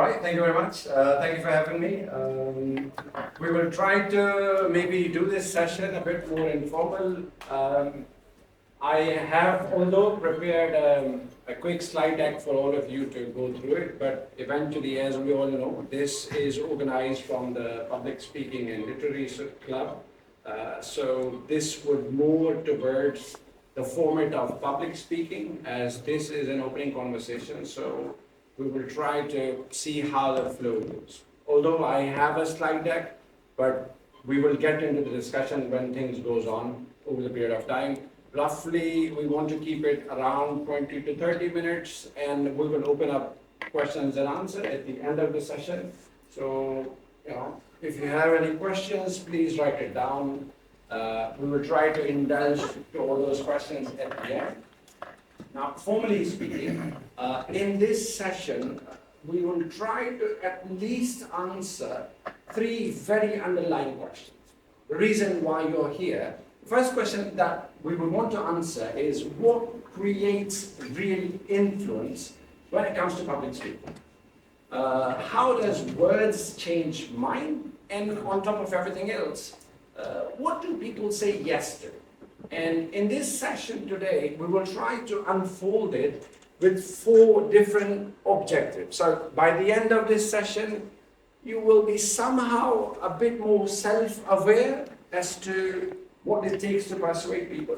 Hi, thank you very much. Thank you for having me. We will try to maybe do this session a bit more informal. I have, although prepared a quick slide deck for all of you to go through it, but eventually, as we all know, this is organized from the Public Speaking and Literary Club. So this would more towards the format of public speaking, as this is an opening conversation. So we will try to see how the flow goes. Although I have a slide deck, but we will get into the discussion when things goes on over the period of time. Roughly, we want to keep it around 20 to 30 minutes, and we will open up questions and answers at the end of the session. So, if you have any questions, please write it down. We will try to indulge to all those questions at the end. Now, formally speaking, in this session, we will try to at least answer 3 very underlying questions. The reason why you're here. First question that we would want to answer is what creates real influence when it comes to public speaking? How does words change mind? And on top of everything else, what do people say yes to? And in this session today, we will try to unfold it with 4 different objectives. So by the end of this session, you will be somehow a bit more self-aware as to what it takes to persuade people.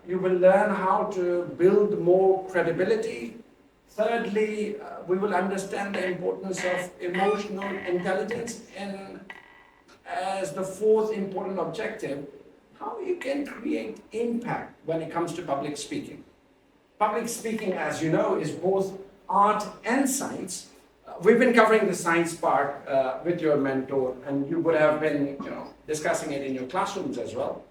You will learn how to build more credibility. Thirdly, we will understand the importance of emotional intelligence. And as the 4th important objective, how you can create impact when it comes to public speaking. Public speaking, as you know, is both art and science. We've been covering the science part with your mentor, and you would have been discussing it in your classrooms as well.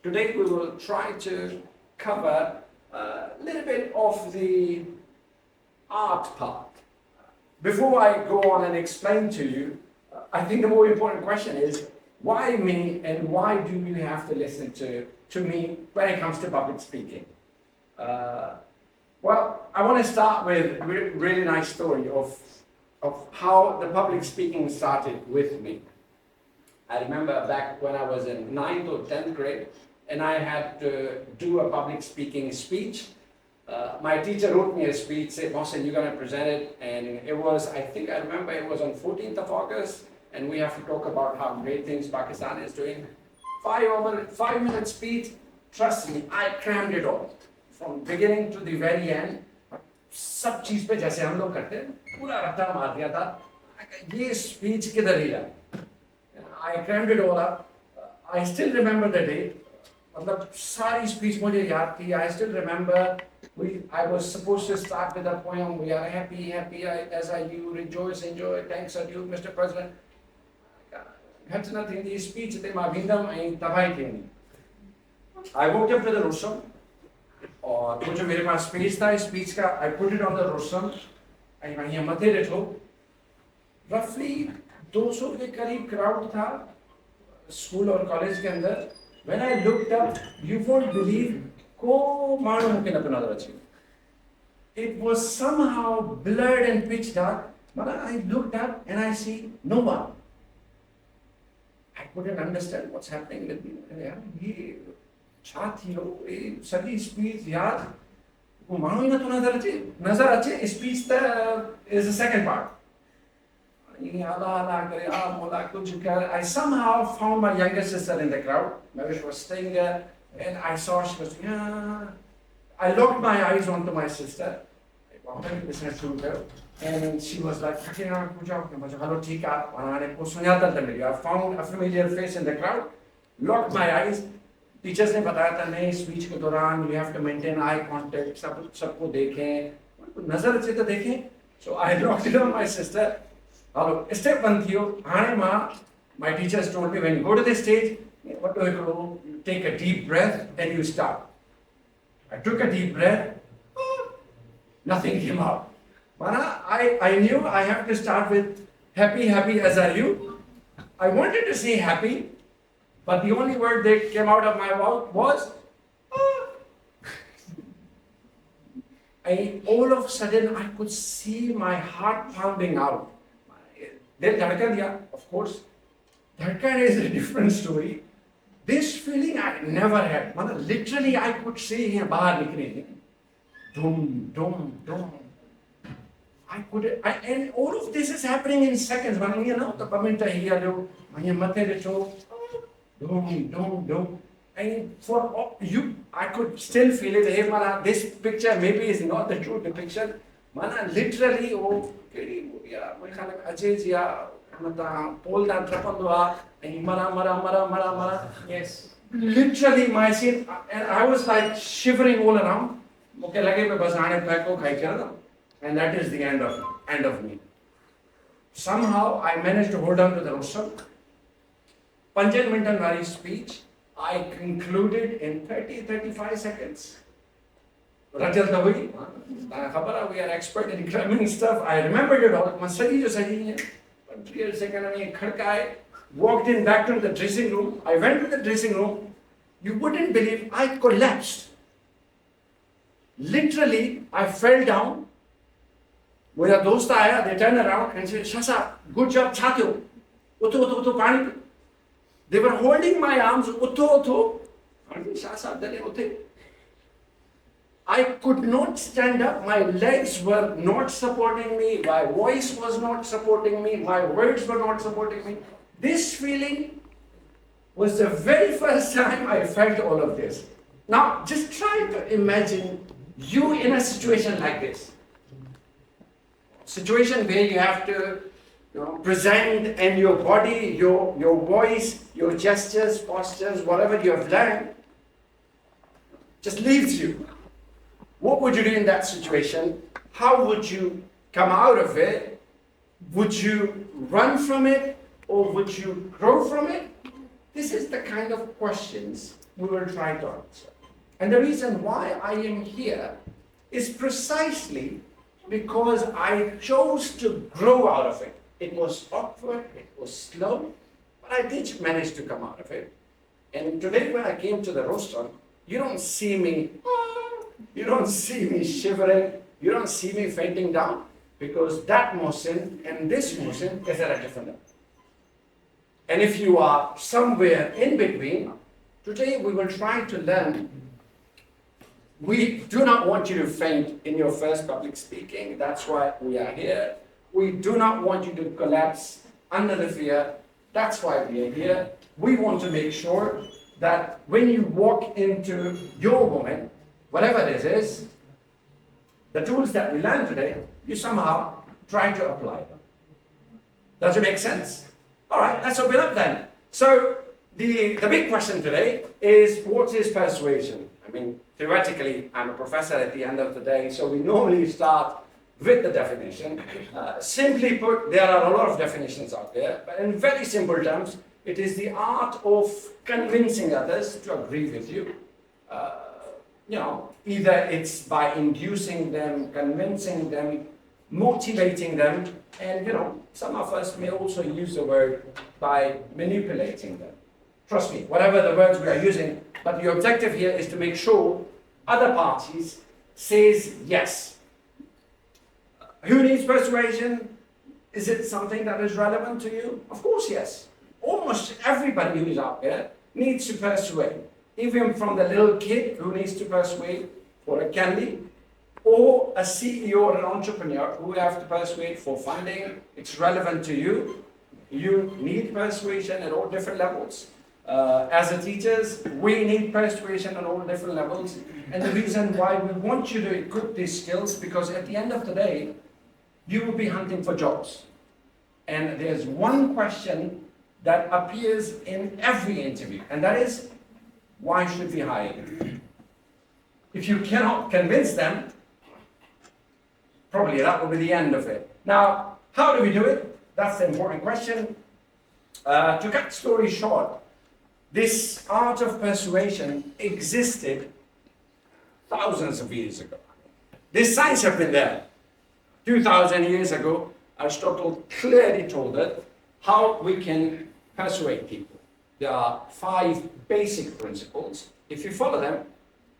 Today we will try to cover a little bit of the art part. Before I go on and explain to you, I think the more important question is, why me, and why do you have to listen to me when it comes to public speaking? Well, I want to start with a really nice story of how the public speaking started with me. I remember back when I was in 9th or 10th grade, and I had to do a public speaking speech. My teacher wrote me a speech, said, Mohsin, you're going to present it. And it was, I remember it was on 14th of August, and we have to talk about how great things Pakistan is doing. 5-minute speech, trust me, I crammed it all. From beginning to the very end, सब चीज पे जैसे हम लोग करते हैं, पूरा रट्टा मार दिया था, ये speech किधर ही रहा? I crammed it all up. I still remember the day. मतलब सारी speech मुझे याद थी. I still remember I was supposed to start with a poem. We are happy, as are you, rejoice, enjoy, thanks are due, Mr. President. घटना थी दी speech ते मां विंदम ऐं तबाही थी. I walked up to the rostrum. और वो जो मेरे पास स्पेस था स्पीच का, I put it on the rostrum. यहाँ मध्य रेठो. Roughly 200 के करीब क्राउड था स्कूल और कॉलेज के अंदर. When I looked up, you won't believe को मानो मुके न पना दरची. It was somehow blurred and pitch dark. But I looked up and I see no one. I couldn't understand what's happening with me. छात्रों ये सभी स्पीच याद वो मानो ही ना तो नजर अच्छे स्पीच ता is the second part. I somehow found my younger sister in the crowd. Maybe she was staying there, and I saw she was I locked my eyes onto my sister. And she was like, hello, Tika. I found a familiar face in the crowd, locked my eyes. Teachers ने बताया था नहीं speech के दौरान you have to maintain eye contact, सबको देखें, नजर अच्छे तो देखें. So I locked it on my sister. Hello, step 1 थियो. आने माँ, my teachers told me when you go to the stage, what do you do? You take a deep breath and you start. I took a deep breath. Nothing came out. I knew I have to start with happy as are you. I wanted to say happy. But the only word that came out of my mouth was, all of a sudden, I could see my heart pounding out. Then dhadkan diya, of course. Dhadkan is a different story. This feeling I never had. Literally, I could see him bahar nikli. Dum, dum, dum. And all of this is happening in seconds. The moment I hear you, dum, dum, dum. And for you, I could still feel it. Hey, mana, this picture maybe is not the true depiction. Mana, literally, oh, yes. Literally, my scene, and I was like shivering all around. And that is the end of me. Somehow, I managed to hold on to the rostrum. 5 minute speech. I concluded in 30-35 seconds. We are expert in cramming stuff. I remembered it all. Walked in back to the dressing room. I went to the dressing room. You wouldn't believe I collapsed. Literally, I fell down. They turned around and said, Shasa, good job, Chatyo. They were holding my arms. I could not stand up. My legs were not supporting me. My voice was not supporting me. My words were not supporting me. This feeling was the very first time I felt all of this. Now, just try to imagine you in a situation like this. Situation where you have to present, and your body, your voice, your gestures, postures, whatever you have learned, just leaves you. What would you do in that situation? How would you come out of it? Would you run from it, or would you grow from it? This is the kind of questions we will try to answer. And the reason why I am here is precisely because I chose to grow out of it. It was awkward, it was slow, but I did manage to come out of it. And today when I came to the rostrum, you don't see me shivering, you don't see me fainting down, because that Mohsin and this Mohsin is at a different level. And if you are somewhere in between, today we will try to learn. We do not want you to faint in your first public speaking. That's why we are here. We do not want you to collapse under the fear. That's why we are here. We want to make sure that when you walk into your moment, whatever this is, the tools that we learned today, you somehow try to apply them. Does it make sense? All right, let's open up then. So the big question today is, what is persuasion? I mean, theoretically, I'm a professor at the end of the day, so we normally start with the definition. Simply put, there are a lot of definitions out there, but in very simple terms, it is the art of convincing others to agree with you. Either it's by inducing them, convincing them, motivating them, and some of us may also use the word by manipulating them. Trust me, whatever the words we are using, but the objective here is to make sure other parties says yes. Who needs persuasion? Is it something that is relevant to you? Of course, yes. Almost everybody who is out there needs to persuade. Even from the little kid who needs to persuade for a candy, or a CEO or an entrepreneur who have to persuade for funding. It's relevant to you. You need persuasion at all different levels. As a teachers, we need persuasion on all different levels. And the reason why we want you to equip these skills, because at the end of the day, you will be hunting for jobs. And there's one question that appears in every interview, and that is, why should we hire you? If you cannot convince them, probably that will be the end of it. Now, how do we do it? That's the important question. To cut the story short, this art of persuasion existed thousands of years ago. This science has been there. 2,000 years ago, Aristotle clearly told us how we can persuade people. There are 5 basic principles. If you follow them,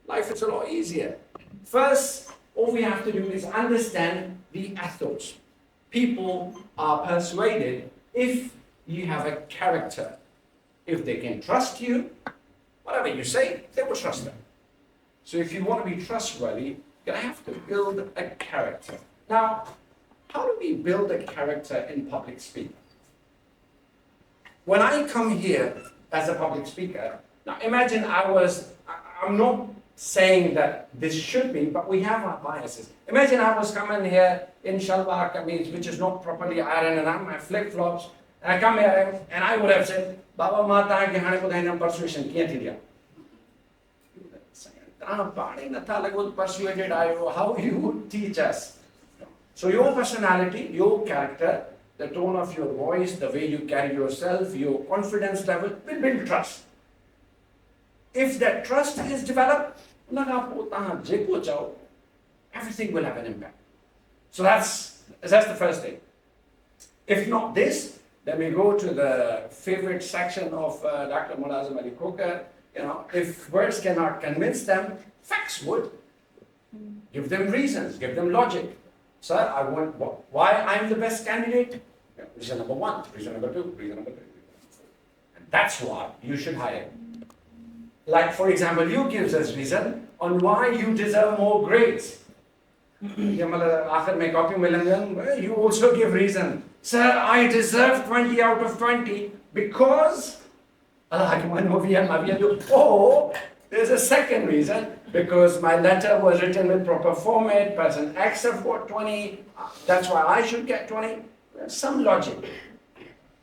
life is a lot easier. First, All we have to do is understand the ethos. People are persuaded if you have a character. If they can trust you, whatever you say, they will trust them. So if you want to be trustworthy, you have to build a character. Now, how do we build a character in public speaking? When I come here as a public speaker, now imagine I'm not saying that this should be, but we have our biases. Imagine I was coming here in shalwar kameez, which is not properly ironed, and I'm my flip-flops, and I come here and I would have said, Baba Mata ke hane ko daina persuasion kiya thi persuaded how you would teach us. So your personality, your character, the tone of your voice, the way you carry yourself, your confidence level will build trust. If that trust is developed, everything will have an impact. So that's the first thing. If not this, then we go to the favorite section of Dr. Mulazim Ali Coker. If words cannot convince them, facts would. Give them reasons, give them logic. Sir, I want why I'm the best candidate. Reason number 1, reason number 2, reason number 3. And that's why you should hire him. Like, for example, you give us reason on why you deserve more grades. You also give reason. Sir, I deserve 20 out of 20 because... Oh, there's a second reason. Because my letter was written with proper format, person X have got 20, that's why I should get 20. There's some logic.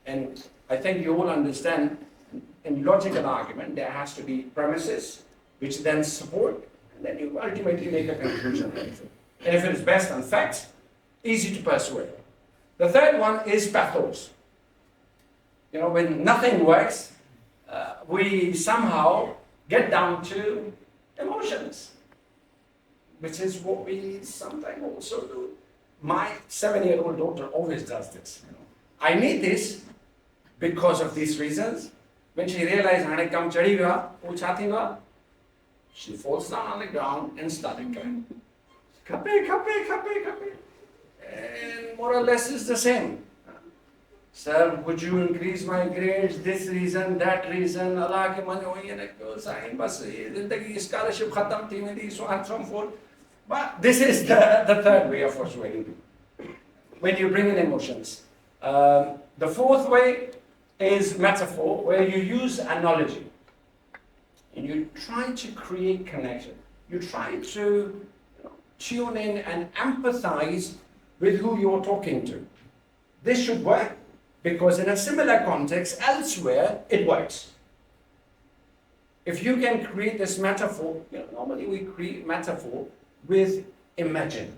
And I think you all understand, in logical argument, there has to be premises, which then support, and then you ultimately make a conclusion. And if it is based on facts, easy to persuade. The third one is pathos. When nothing works, we somehow get down to emotions, which is what we sometimes also do. My 7-year-old daughter always does this. I need this because of these reasons. When she realized she falls down on the ground and started crying. And more or less is the same. Sir, would you increase my grades? This reason, that reason. Allah ke mane hoye na ko sahin bas zindagi scholarship khatam thi meri, so on and so forth. But this is the third way of persuading people. When you bring in emotions. The fourth way is metaphor, where you use analogy. And you try to create connection. You try to tune in and empathize with who you're talking to. This should work. Because in a similar context, elsewhere, it works. If you can create this metaphor, normally we create metaphor with imagine.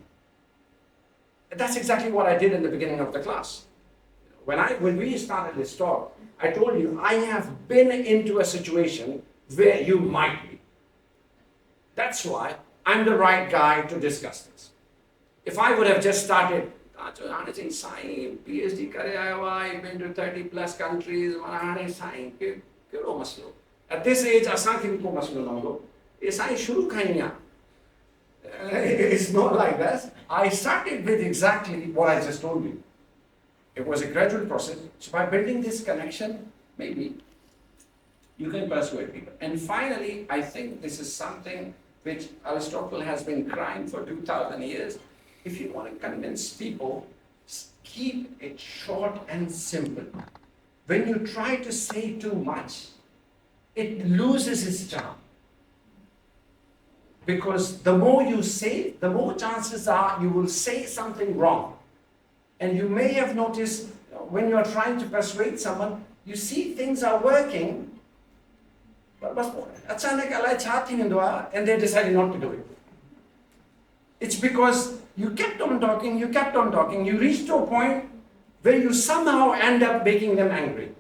That's exactly what I did in the beginning of the class. When we started this talk, I told you, I have been into a situation where you might be. That's why I'm the right guy to discuss this. If I would have just started, PhD I've been to 30 plus countries. At this age, it's not like that. I started with exactly what I just told you. It was a gradual process. So by building this connection, maybe you can persuade people. And finally, I think this is something which Aristotle has been crying for 2,000 years. If you want to convince people, keep it short and simple. When you try to say too much, it loses its charm. Because the more you say, the more chances are you will say something wrong. And you may have noticed when you're trying to persuade someone, you see things are working, but and they decided not to do it. It's because you kept on talking, you reached to a point where you somehow end up making them angry.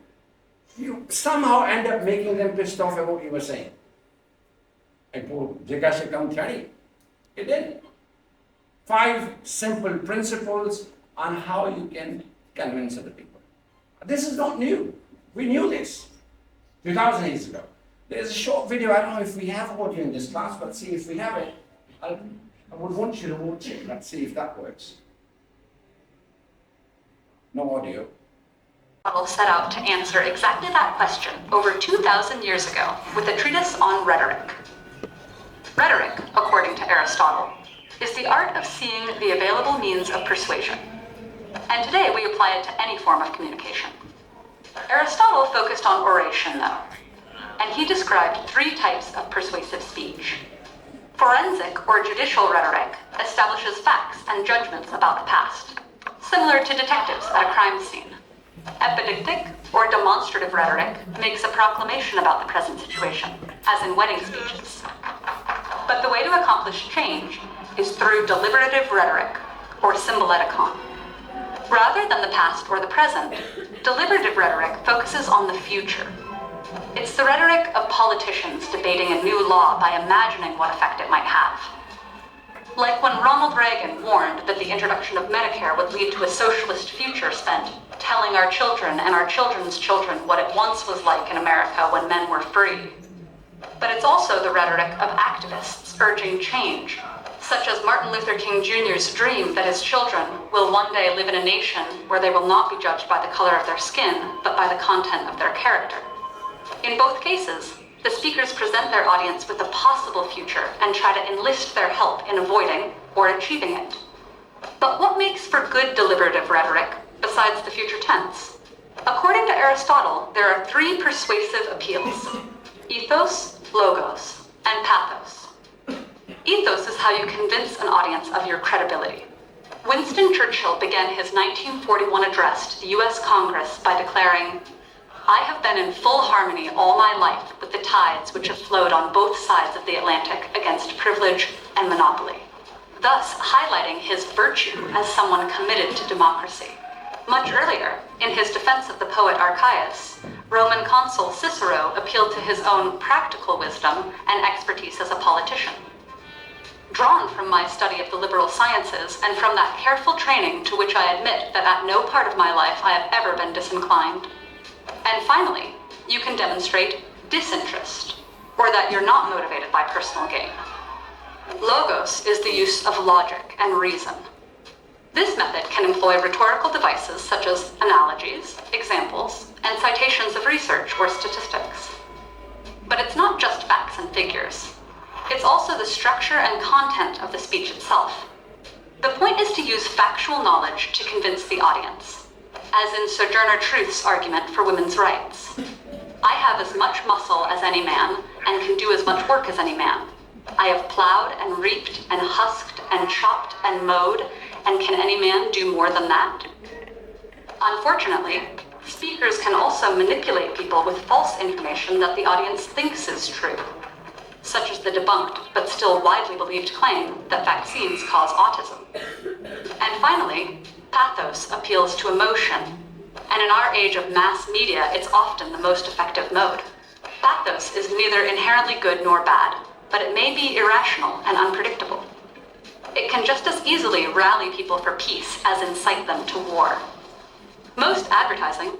You somehow end up making them pissed off at what you were saying. And it didn't. 5 simple principles on how you can convince other people. This is not new. We knew this 2000 years ago. There's a short video, I don't know if we have audio in this class, but see if we have it. I would want you to watch it. Let's see if that works. No audio. Set out to answer exactly that question over 2,000 years ago with a treatise on rhetoric. Rhetoric, according to Aristotle, is the art of seeing the available means of persuasion. And today we apply it to any form of communication. Aristotle focused on oration, though, and he described 3 types of persuasive speech. Forensic or judicial rhetoric establishes facts and judgments about the past, similar to detectives at a crime scene. Epidictic or demonstrative rhetoric makes a proclamation about the present situation, as in wedding speeches. But the way to accomplish change is through deliberative rhetoric, or symboleticon. Rather than the past or the present, deliberative rhetoric focuses on the future. It's the rhetoric of politicians debating a new law by imagining what effect it might have. Like when Ronald Reagan warned that the introduction of Medicare would lead to a socialist future spent telling our children and our children's children what it once was like in America when men were free. But it's also the rhetoric of activists urging change, such as Martin Luther King Jr.'s dream that his children will one day live in a nation where they will not be judged by the color of their skin, but by the content of their character. In both cases, the speakers present their audience with a possible future and try to enlist their help in avoiding or achieving it. But what makes for good deliberative rhetoric besides the future tense? According to Aristotle, there are 3 persuasive appeals: ethos, logos, and pathos. Ethos is how you convince an audience of your credibility. Winston Churchill began his 1941 address to the US Congress by declaring, "I have been in full harmony all my life with the tides which have flowed on both sides of the Atlantic against privilege and monopoly," thus highlighting his virtue as someone committed to democracy. Much earlier, in his defense of the poet Archias, Roman consul Cicero appealed to his own practical wisdom and expertise as a politician. Drawn from my study of the liberal sciences and from that careful training to which I admit that at no part of my life I have ever been disinclined. And finally, you can demonstrate disinterest, or that you're not motivated by personal gain. Logos is the use of logic and reason. This method can employ rhetorical devices such as analogies, examples, and citations of research or statistics. But it's not just facts and figures. It's also the structure and content of the speech itself. The point is to use factual knowledge to convince the audience, as in Sojourner Truth's argument for women's rights. I have as much muscle as any man, and can do as much work as any man. I have plowed and reaped and husked and chopped and mowed, and can any man do more than that? Unfortunately, speakers can also manipulate people with false information that the audience thinks is true, such as the debunked but still widely believed claim that vaccines cause autism. And finally, pathos appeals to emotion, and in our age of mass media, it's often the most effective mode. Pathos is neither inherently good nor bad, but it may be irrational and unpredictable. It can just as easily rally people for peace as incite them to war. Most advertising,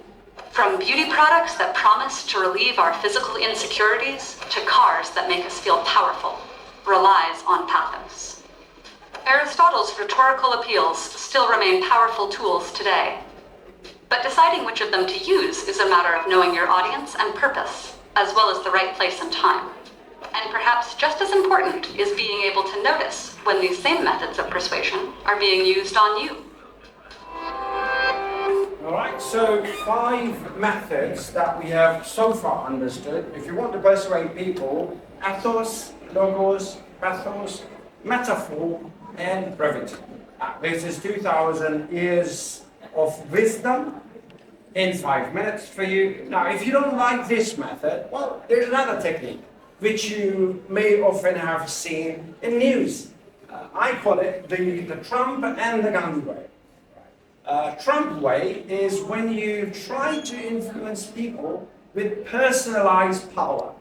from beauty products that promise to relieve our physical insecurities to cars that make us feel powerful, relies on pathos. Aristotle's rhetorical appeals still remain powerful tools today, but deciding which of them to use is a matter of knowing your audience and purpose, as well as the right place and time. And perhaps just as important is being able to notice when these same methods of persuasion are being used on you. All right, so 5 methods that we have so far understood. If you want to persuade people, ethos, logos, pathos, metaphor, and brevity. This is 2,000 years of wisdom in 5 minutes for you. Now, if you don't like this method, well, there's another technique, which you may often have seen in news. I call it the Trump and the Gandhi way. Trump way is when you try to influence people with personalized power.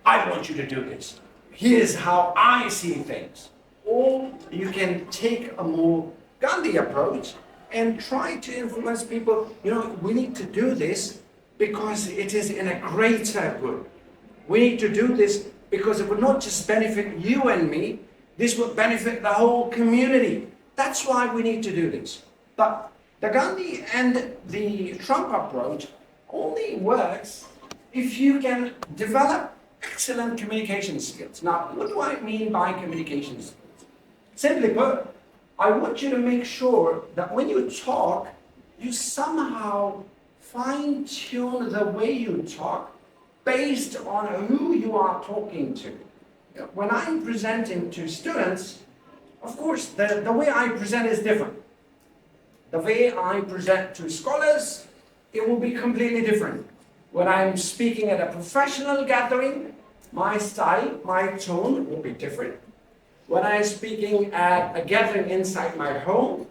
I want you to do this. Here's how I see things. Or you can take a more Gandhi approach and try to influence people. You know, we need to do this because it is in a greater good. We need to do this because it will not just benefit you and me, This will benefit the whole community. That's why we need to do this. But the Gandhi and the Trump approach only works if you can develop excellent communication skills. Now, what do I mean by communication skills? Simply put, I want you to make sure that when you talk, you somehow fine-tune the way you talk based on who you are talking to. When I'm presenting to students, of course, the way I present is different. The way I present to scholars, it will be completely different. When I'm speaking at a professional gathering, my style, my tone will be different. When I'm speaking at a gathering inside my home,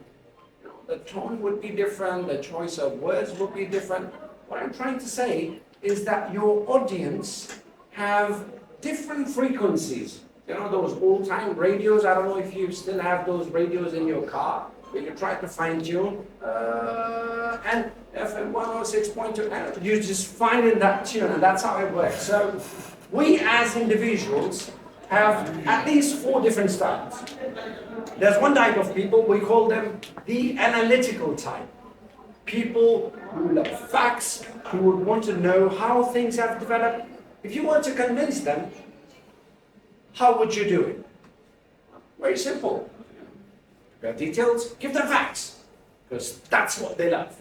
the tone would be different, the choice of words would be different. What I'm trying to say is that your audience have different frequencies. You know those old-time radios? I don't know if you still have those radios in your car, where you try to fine-tune, and FM 106.2, you just find in that tune, and that's how it works. So we as individuals have at least 4 different styles. There's one type of people, we call them the analytical type. People who love facts, who would want to know how things have developed. If you want to convince them, how would you do it? Very simple. Prepare details, give them facts, because that's what they love.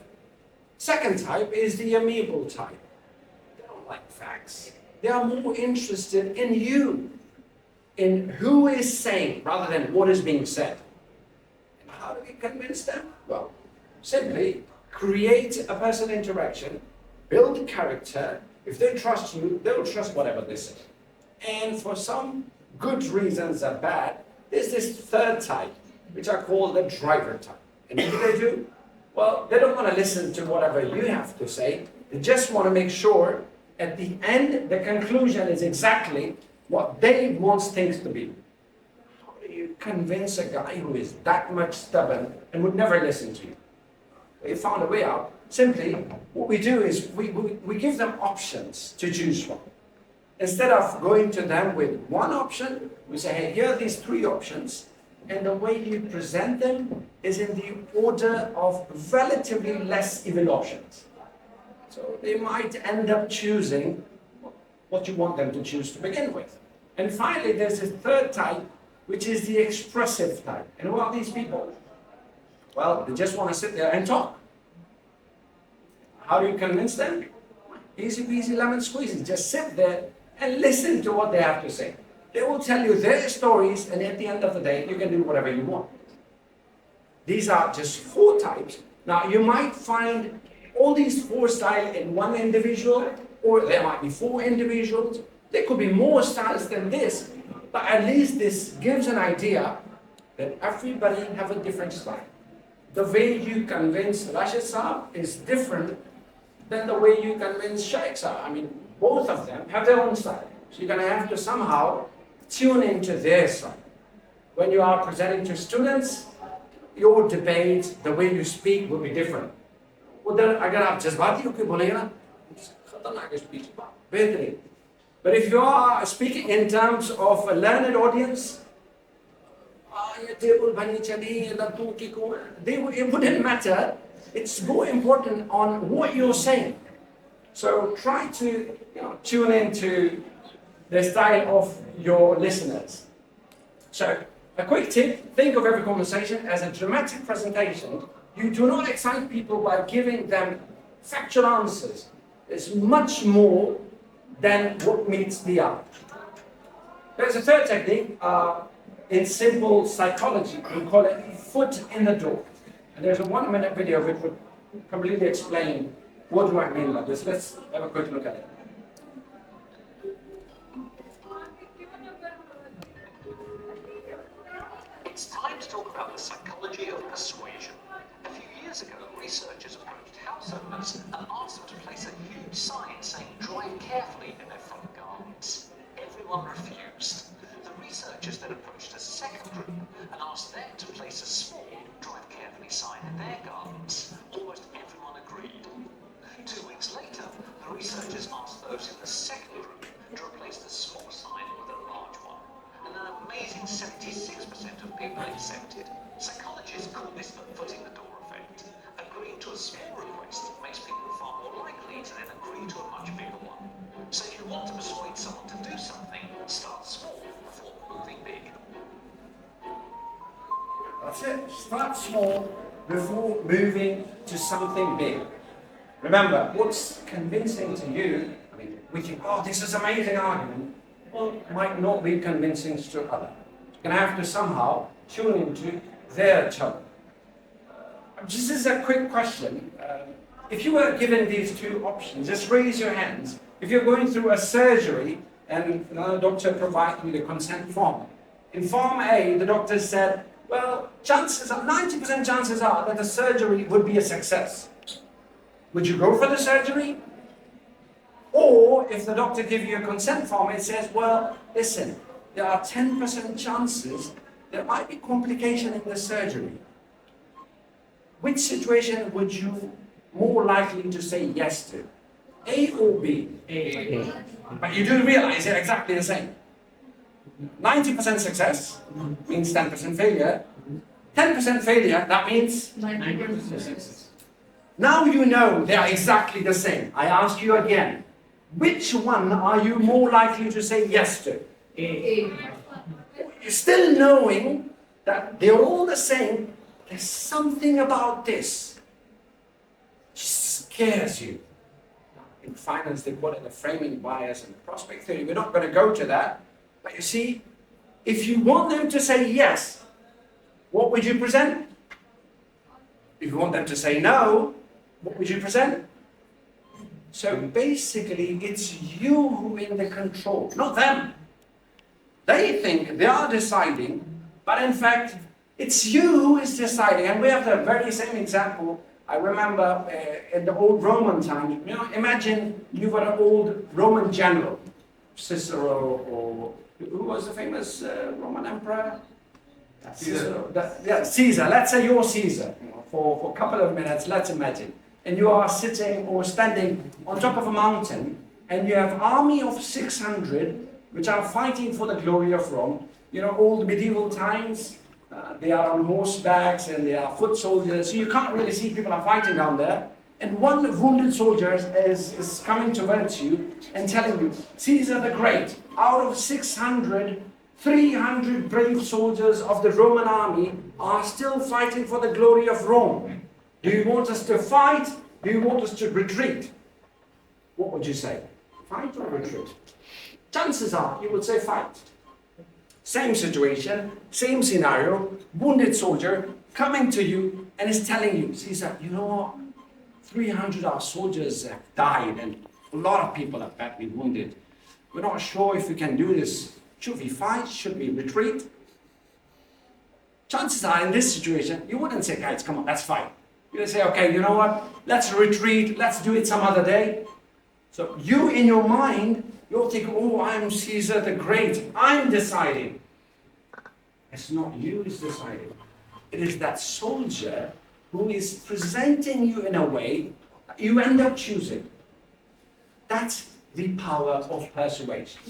Second type is the amiable type. They don't like facts. They are more interested in you, in who is saying rather than what is being said. And how do we convince them? Well, simply create a person interaction, build character. If they trust you, they will trust whatever they say. And for some good reasons or bad, there's this third type, which I call the driver type. And what do? Well, they don't want to listen to whatever you have to say. They just want to make sure at the end, the conclusion is exactly what they want things to be. How do you convince a guy who is that much stubborn and would never listen to you? We found a way out. Simply, what we do is we give them options to choose from. Instead of going to them with one option, we say, hey, here are these 3 options, and the way you present them is in the order of relatively less evil options. So they might end up choosing what you want them to choose to begin with. And finally, there's a third type, which is the expressive type. And who are these people? Well, they just want to sit there and talk. How do you convince them? Easy peasy lemon squeezy. Just sit there and listen to what they have to say. They will tell you their stories, and at the end of the day, you can do whatever you want. These are just 4 types. Now, you might find all these 4 styles in one individual, or there might be 4 individuals. There could be more styles than this, but at least this gives an idea that everybody have a different style. The way you convince Rashid Saab is different than the way you convince Shaikh Saab. I mean, both of them have their own style. So you're going to have to somehow tune into their style. When you are presenting to students, your debate, the way you speak will be different. अगर आप जज्बाती होकर बोलेंगे ना, खतरनाक speech, बेहतरीन. But if you are speaking in terms of a learned audience, it wouldn't matter. It's more important on what you're saying. So try to tune into the style of your listeners. So a quick tip, think of every conversation as a dramatic presentation. You do not excite people by giving them factual answers. It's much more than what meets the eye. There's a third technique in simple psychology. We call it foot in the door. And there's a 1-minute video which would completely explain what do I mean by this. Let's have a quick look at it. It's time to talk about the psychology of persuasion. A few years ago, researchers approached house owners and asked them to place a huge sign saying drive carefully in their front gardens. Everyone refused. The researchers then approached a second group and asked them to place a small drive carefully sign in their gardens. Almost everyone agreed. 2 weeks later, the researchers asked those in the second group to replace the small sign with a large one. And an amazing 76% of people accepted. Psychologists call this the foot in the door effect. Agreeing to a small request makes people far more likely to then agree to a much bigger one. So if you want to persuade someone to do something, start small before moving big. That's it. Start small before moving to something big. Remember, what's convincing to you, I mean, we think, oh, this is an amazing argument, well, might not be convincing to others. You're going to have to somehow tune into their tone. This is a quick question. If you were given these two options, just raise your hands. If you're going through a surgery and the doctor provides you the consent form, in Form A, the doctor said, well, 90% chances are that the surgery would be a success. Would you go for the surgery? Or if the doctor gives you a consent form, it says, well, listen, there are 10% chances there might be complication in the surgery. Which situation would you more likely to say yes to? A or B? A. But you do realize they're exactly the same. 90% success means 10% failure. 10% failure, that means 90% success. now you know they are exactly the same. I ask you again, which one are you more likely to say yes to? A. You're still knowing that they're all the same. There's something about this just scares you. In finance, they call it the framing bias and the prospect theory. We're not going to go to that. But you see, if you want them to say yes, what would you present? If you want them to say no, what would you present? So basically, it's you who are in the control, not them. They think they are deciding, but in fact, it's you who is deciding. And we have the very same example. I remember in the old Roman times, imagine you were an old Roman general, Cicero, or who was the famous Roman emperor? Caesar. Let's say you're Caesar. For a couple of minutes, let's imagine. And you are sitting or standing on top of a mountain, and you have an army of 600 which are fighting for the glory of Rome. Old medieval times, they are on horsebacks and they are foot soldiers, so you can't really see people are fighting down there. And one wounded soldier is coming towards you and telling you, Caesar the Great, out of 600, 300 brave soldiers of the Roman army are still fighting for the glory of Rome. Do you want us to fight? Do you want us to retreat? What would you say? Fight or retreat? Chances are you would say fight. Same situation, same scenario, wounded soldier coming to you and is telling you, Caesar, you know what? 300 of our soldiers have died and a lot of people are badly wounded. We're not sure if we can do this. Should we fight? Should we retreat? Chances are in this situation, you wouldn't say, guys, come on, let's fight. You would say, okay, you know what? Let's retreat. Let's do it some other day. So you, in your mind, you'll think, oh, I'm Caesar the Great. I'm deciding. It's not you who's deciding. It is that soldier who is presenting you in a way that you end up choosing. That's the power of persuasion.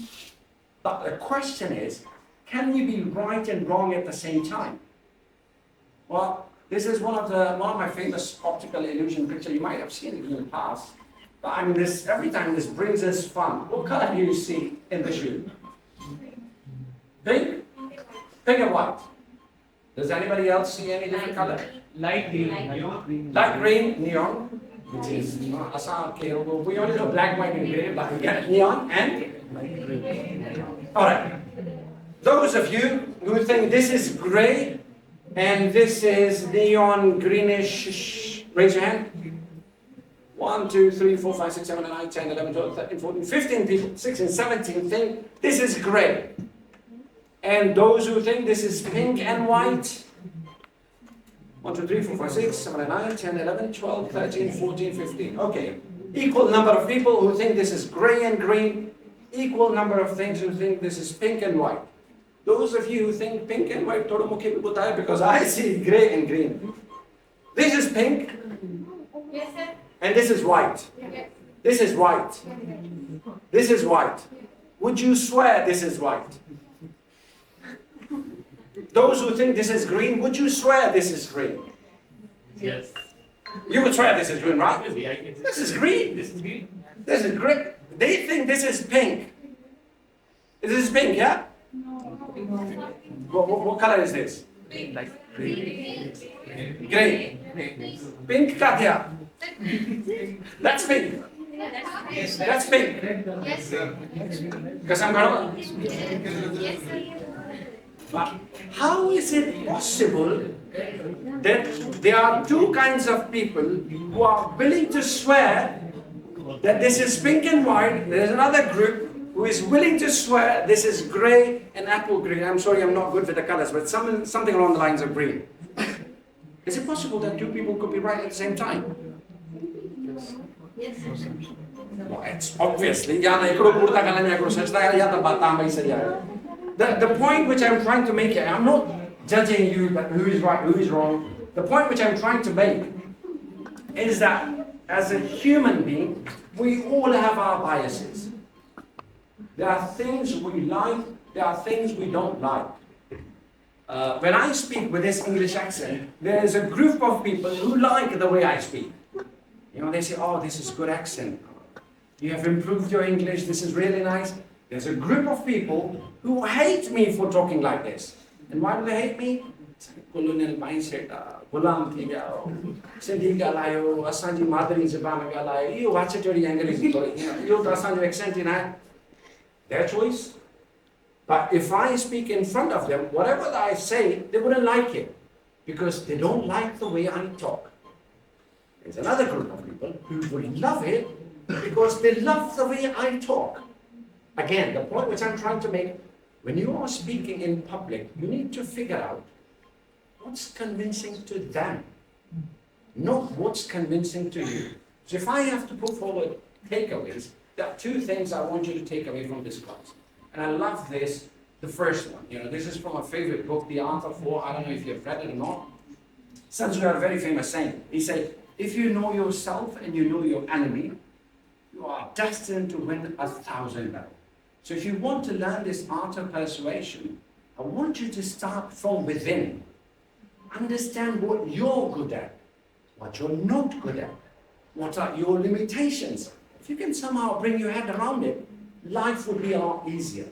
But the question is, can you be right and wrong at the same time? Well, this is one of my famous optical illusion pictures. You might have seen it in the past. But I mean, every time this brings us fun. What color do you see in the shoe? Pink? Pink and white. Does anybody else see any different color? Light green. Light green, neon. Which is we only know black, white, and grey, but we get neon and. All right. Those of you who think this is grey and this is neon greenish, raise your hand. 1, 2, 3, 4, 5, 6, 7, 8, 9, 10, 11, 12, 13, 14, 15 people, 16, 17 think this is grey. And those who think this is pink and white, 1, 2, 3, 4, 5, 6, 7, 9, 10, 11, 12, 13, 14, 15. Okay. Equal number of people who think this is grey and green, equal number of things who think this is pink and white. Those of you who think pink and white, because I see grey and green. This is pink. Yes, sir. And this is white. Yes. This is white. This is white. Would you swear this is white? Those who think this is green, would you swear this is green? Yes. You would swear this is green, right? This This is green. This is green. This is green. They think this is pink. This is pink, yeah? What color is this? Like green. Green. Pink Katya. That's pink. That's pink. Because I'm going But how is it possible that there are two kinds of people who are willing to swear that this is pink and white? There's another group who is willing to swear this is grey and apple green. I'm sorry, I'm not good with the colors, but something along the lines of green. Is it possible that two people could be right at the same time? Yes. Well, it's obviously. The point which I'm trying to make here, I'm not judging you but who is right, who is wrong. The point which I'm trying to make is that as a human being, we all have our biases. There are things we like, there are things we don't like. When I speak with this English accent, there is a group of people who like the way I speak. You know, they say, oh, this is good accent. You have improved your English, this is really nice. There's a group of people who hate me for talking like this. And why do they hate me? Colonial mindset, gulam thi gaya, Sindhi galayo, asanji madri zabana galayo, you watch it already English, you asanji accent in their choice. But if I speak in front of them, whatever I say, they wouldn't like it because they don't like the way I talk. There's another group of people who would love it because they love the way I talk. Again, the point which I'm trying to make, when you are speaking in public, you need to figure out what's convincing to them, not what's convincing to you. So if I have to put forward takeaways, there are two things I want you to take away from this class. And I love this, the first one. You know, this is from a favorite book, The Art of War. I don't know if you've read it or not. Sun Tzu had a very famous saying. He said, if you know yourself and you know your enemy, you are destined to win 1,000 battles. So if you want to learn this art of persuasion, I want you to start from within. Understand what you're good at, what you're not good at, what are your limitations. If you can somehow bring your head around it, life would be a lot easier.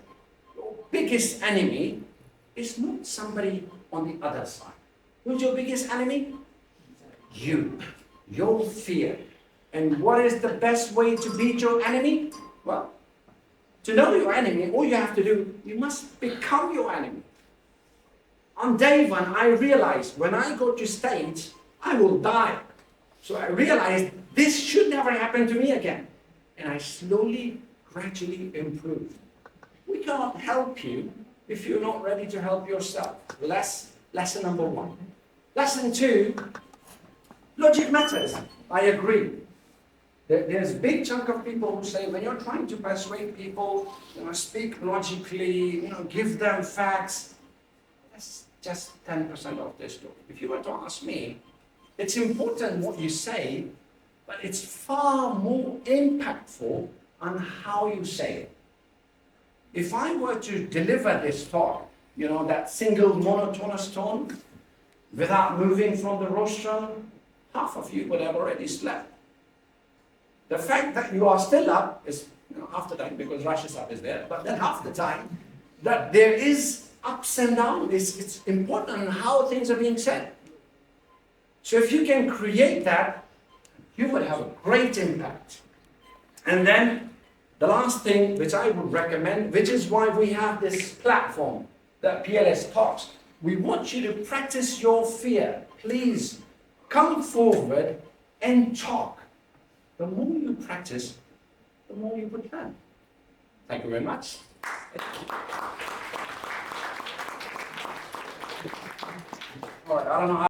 Your biggest enemy is not somebody on the other side. Who's your biggest enemy? You. Your fear. And what is the best way to beat your enemy? Well, to know your enemy, all you have to do, you must become your enemy. On day one, I realized when I go to stage, I will die. So I realized this should never happen to me again. And I slowly, gradually improved. We cannot help you if you're not ready to help yourself. Well, that's lesson number one. Lesson two, logic matters. I agree. There's a big chunk of people who say when you're trying to persuade people, speak logically, give them facts. That's just 10% of the story. If you were to ask me, it's important what you say, but it's far more impactful on how you say it. If I were to deliver this talk, that single monotonous tone, without moving from the rostrum, half of you would have already slept. The fact that you are still up is half the time because Rosh Hashanah is there, but then half the time that there is ups and downs. It's important how things are being said. So if you can create that, you would have a great impact. And then the last thing which I would recommend, which is why we have this platform, that PLS Talks, we want you to practice your fear. Please come forward and talk. The more you practice, the more you would learn. Thank you very much. All right, I don't know how